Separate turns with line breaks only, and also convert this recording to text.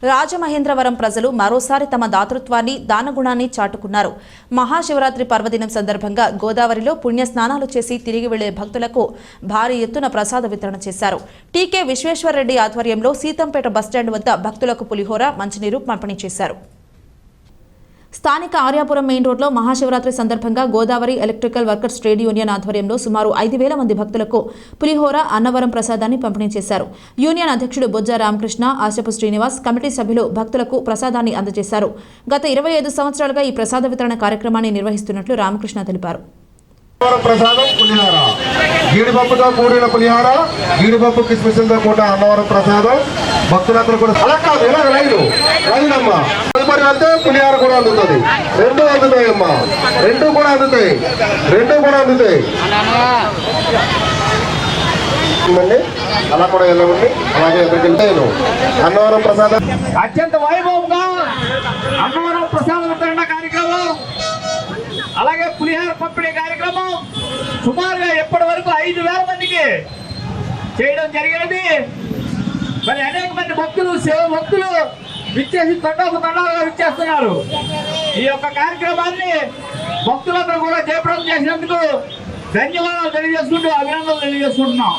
రాజమహేంద్రవరం ప్రజలు మరోసారి తమ దాతృత్వాన్ని దానగుణాన్ని చాటుకున్నారు. మహాశివరాత్రి పర్వదినం సందర్భంగా గోదావరిలో పుణ్యస్నానాలు చేసి తిరిగి వెళ్లే భక్తులకు భారీ ఎత్తున ప్రసాద వితరణ చేశారు. టీకే విశ్వేశ్వరరెడ్డి ఆధ్వర్యంలో సీతంపేట బస్టాండ్ వద్ద భక్తులకు పులిహోర, మంచినీరు పంపిణీ చేశారు. స్థానిక ఆర్యాపురం మెయిన్ రోడ్లో మహాశివరాత్రి సందర్భంగా Godavari electrical workers trade union ఆధ్వర్యంలో సుమారు 5,000 మంది భక్తులకు పులిహోర, అన్నవరం ప్రసాదాన్ని పంపిణీ చేశారు. యూనియన్ అధ్యక్షుడు బొజ్జ రామకృష్ణ, ఆశపు శ్రీనివాస్, కమిటీ సభ్యులు భక్తులకు ప్రసాదాన్ని అందజేశారు. గత 25 సంవత్సరాలుగా ఈ ప్రసాద వితరణ కార్యక్రమాన్ని నిర్వహిస్తున్నట్లు రామకృష్ణ తెలిపారు.
ప్రసాదం పులిహార, జీడిపప్పుతో కూడిన పులిహార, జీడిపప్పు కిస్మిస్తో కూడిన అన్నవరం ప్రసాదం భక్తులందరూ కూడా అలా కాదు, ఇలా రైలమ్మా తదుపరి వెళ్తే పులిహార కూడా అందుతుంది. రెండు అందుతాయి అమ్మా, రెండు కూడా అందుతాయి. అలా కూడా వెళ్ళమండి. అలాగే ఎక్కడికి వెళ్తాను అన్నవరం ప్రసాదం
అత్యంత వైభవంగా అన్నవరం ప్రసాద వితరణ కార్యక్రమం, అలాగే పులిహార పంపిణీ కార్యక్రమం సుమారుగా ఇప్పటి వరకు 5,000 మందికి చేయడం జరిగినది. మరి అనేక మంది భక్తులు విచ్చేసి తండాలుగా విచ్చేస్తున్నారు. ఈ యొక్క కార్యక్రమాన్ని భక్తులందరూ కూడా జయప్రదం చేసినందుకు ధన్యవాదాలు తెలియజేసుకుంటూ అభినందనలు తెలియజేసుకుంటున్నాం.